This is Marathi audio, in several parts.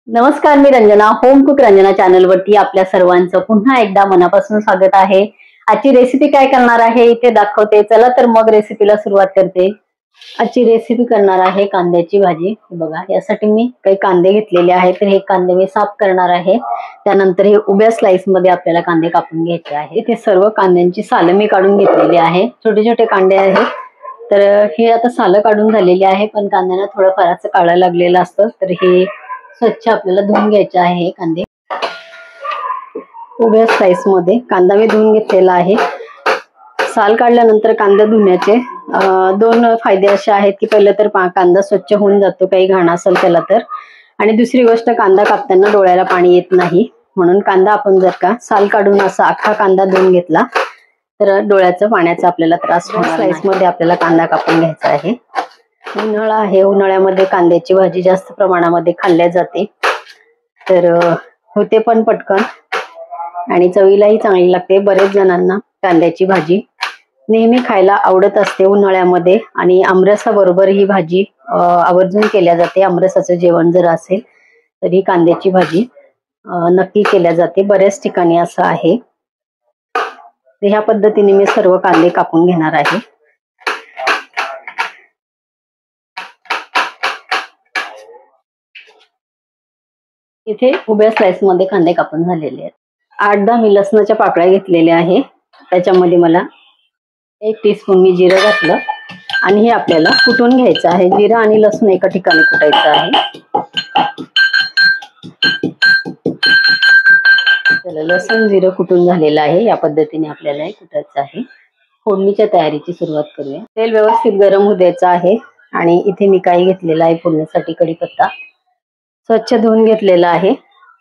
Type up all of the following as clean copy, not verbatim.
नमस्कार, मी Ranjana. Home cook Ranjana channel वरती आपल्या सर्वांचं पुन्हा एकदा मनापासून स्वागत आहे. आजची रेसिपी काय करणार आहे इथे दाखवते. चला तर मग रेसिपीला सुरुवात करते. आजची रेसिपी करणार आहे कांद्याची भाजी. बघा, यासाठी मी काही कांदे घेतलेले आहेत. तर हे कांदे मी साफ करणार आहे. त्यानंतर हे उभ्या स्लाइस मध्ये आपल्याला कांदे कापून घ्यायचे आहे. इथे सर्व कांद्यांची सालं मी काढून घेतलेली आहे. छोटे छोटे कांदे आहेत. तर हे आता सालं काढून झालेली आहे, पण कांद्यांना थोडं फारच काळं लागलेलं असतं. तर हे स्वच्छ आपल्याला धुवून घ्यायचे आहे कांदे. उभ्या स्लाइस मध्ये कांदा मी धुवून घेतलेला आहे. साल काढल्यानंतर कांदा धुण्याचे दोन फायदे असे आहेत की पहिलं तर कांदा स्वच्छ होऊन जातो काही घाण असेल त्याला तर, आणि दुसरी गोष्ट कांदा कापताना डोळ्याला पाणी येत नाही. म्हणून कांदा आपण जर का साल काढून असा अख्खा कांदा धुवून घेतला तर डोळ्याचं पाण्याचा आपल्याला त्रास होणार नाही. स्लाइस मध्ये आपल्याला कांदा कापून घ्यायचा आहे. उन्हाळा आहे, उन्हाळ्यामध्ये कांद्याची भाजी जास्त प्रमाणामध्ये खाल्ल्या जाते. तर होते पण पटकन आणि चवीलाही चांगली लागते. बरेच जणांना कांद्याची भाजी नेहमी खायला आवडत असते उन्हाळ्यामध्ये, आणि आमरसा बरोबर ही भाजी आवर्जून केल्या जाते. आमरसाचं जेवण जर असेल तरी कांद्याची भाजी नक्की केल्या जाते. बऱ्याच ठिकाणी असं आहे. ह्या पद्धतीने मी सर्व कांदे कापून घेणार आहे. इथे उभ्या स्लाइस मध्ये कांदे कापून झालेले आहेत. 8-10 मी लसणाच्या पाकळ्या घेतलेल्या आहे. त्याच्यामध्ये मला 1 टीस्पून मी जिरं घातलं आणि हे आपल्याला कुटून घ्यायचं आहे. जिरं आणि लसूण एका ठिकाणी कुटायचं आहे. चला, लसूण जिरं कुटून झालेलं आहे. या पद्धतीने आपल्याला हे कुटायचं आहे. फोडणीच्या तयारीची सुरुवात करूया. तेल व्यवस्थित गरम होऊ द्यायचं आहे. आणि इथे मी काही घेतलेला आहे फोडणीसाठी. कढीपत्ता स्वच्छ धुवून घेतलेला आहे.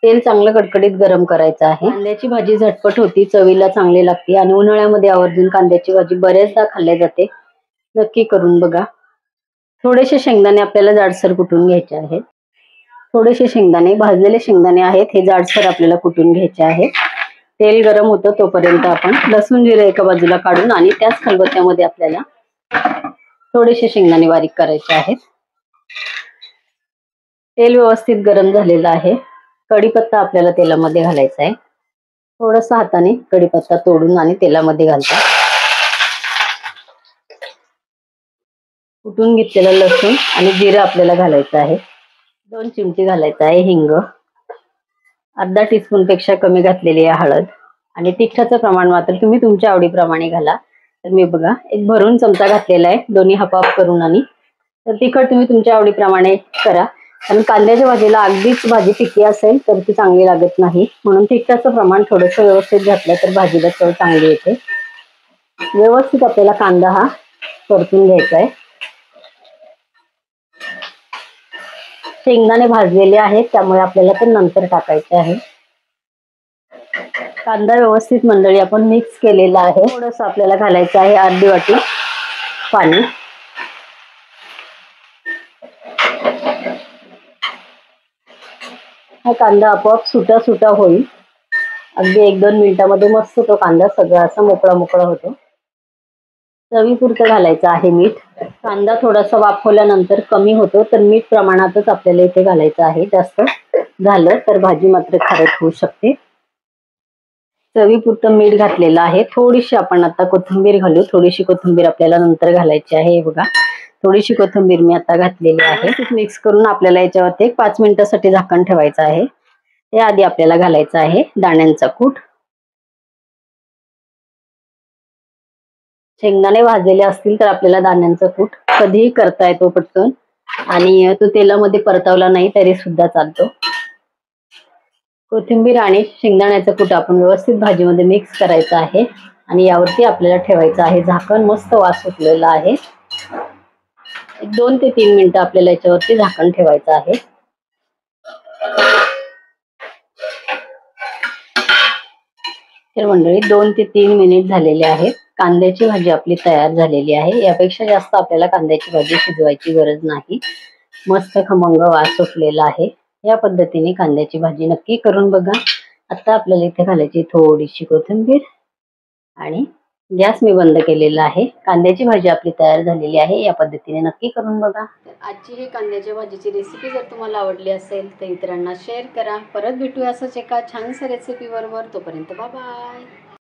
तेल चांगलं कडकडीत गरम करायचं आहे. कांद्याची भाजी झटपट होती, चवीला चांगली लागते आणि उन्हाळ्यामध्ये आवर्जून कांद्याची भाजी बरेचदा खाल्ल्या जाते. नक्की करून बघा. थोडेसे शेंगदाणे आपल्याला जाडसर कुटून घ्यायचे आहेत. थोडेसे शेंगदाणे, भाजलेले शेंगदाणे आहेत, हे जाडसर आपल्याला कुटून घ्यायचे आहेत. तेल गरम होतं तोपर्यंत आपण लसूण जिरं एका बाजूला काढून आणि त्याच खलबत्त्यामध्ये आपल्याला थोडेसे शेंगदाणे बारीक करायचे आहेत. तेल व्यवस्थित गरम झालेलं आहे. कढीपत्ता आपल्याला तेलामध्ये घालायचा आहे. थोडंसं हाताने कढीपत्ता तोडून आणि तेलामध्ये घालता. कुटून घेतलेलं लसूण आणि जिरं आपल्याला घालायचं आहे. 2 चिमटी घालायचं आहे हिंग. अर्धा टीस्पून पेक्षा कमी घातलेली आहे हळद. आणि तिखटाचं प्रमाण मात्र तुम्ही तुमच्या आवडीप्रमाणे घाला. तर मी बघा एक भरून चमचा घातलेला आहे, दोन्ही हाफ करून. आणि तर तिखट तुम्ही तुमच्या आवडीप्रमाणे करा. कारण कांद्याच्या भाजीला अगदीच भाजी तिखी असेल तर ती चांगली लागत नाही. म्हणून तिखटाचं प्रमाण थोडंसं व्यवस्थित घातलं तर भाजीला चव चांगली येते. व्यवस्थित आपल्याला कांदा हा परतून घ्यायचा आहे. शेंगदाणे भाजलेले आहेत त्यामुळे आपल्याला ते नंतर टाकायचे आहे. कांदा व्यवस्थित मंडळी आपण मिक्स केलेला आहे. थोडंसं आपल्याला घालायचं आहे अर्धी वाटी पाणी. हा कांदा आपोआप सुटा सुटा होईल. अगदी 1-2 मिनिटांमध्ये मस्त तो कांदा सगळा असा मोकळा मोकळा होतो. चवीपुरतं घालायचं आहे मीठ. कांदा थोडासा वाफवल्यानंतर कमी होतो, तर मीठ प्रमाणातच आपल्याला इथे घालायचं आहे. जास्त झालं तर भाजी मात्र खारट होऊ शकते. चवीपुरतं मीठ घातलेलं आहे. थोडीशी आपण आता कोथिंबीर घालू. थोडीशी कोथिंबीर आपल्याला नंतर घालायची आहे. हे बघा, थोडीशी कोथिंबीर मी आता घातलेली आहे. मिक्स करून आपल्याला याच्यावरती 1 5 मिनिटासाठी झाकण ठेवायचं आहे. त्याआधी आपल्याला घालायचं आहे दाण्यांचा कूट. शेंगदाणे भाजलेले असतील तर आपल्याला दाण्यांचा कूट कधीही करता येतो पटकन, आणि तो तेलामध्ये परतवला नाही तरी सुद्धा चालतो. कोथिंबीर आणि शेंगदाण्याचा कूट आपण व्यवस्थित भाजीमध्ये मिक्स करायचा आहे. आणि यावरती आपल्याला ठेवायचं आहे झाकण. मस्त वास सुटलेला आहे. 2 ते 3 मिनिटं आपल्याला याच्यावरती झाकण ठेवायचं आहे. तर मंडळी 2 ते 3 मिनिट झालेले आहेत. कांद्याची भाजी आपली तयार झालेली आहे. यापेक्षा जास्त आपल्याला कांद्याची भाजी शिजवायची गरज नाही. मस्त खमंग वास सुटलेला आहे. या पद्धतीने कांद्याची भाजी नक्की करून बघा. आता आपल्याला इथे घालायची थोडीशी कोथिंबीर आणि गॅस मी बंद केलेला आहे. कांद्याची भाजी आपली तयार झालेली आहे. या पद्धतीने नक्की करून बघा. आजची ही कांद्याच्या भाजीची रेसिपी जर तुम्हाला आवडली असेल तर इतरांना शेअर करा. परत भेटूया असंच एका छानशा रेसिपी बरोबर. तोपर्यंत बाय बाय.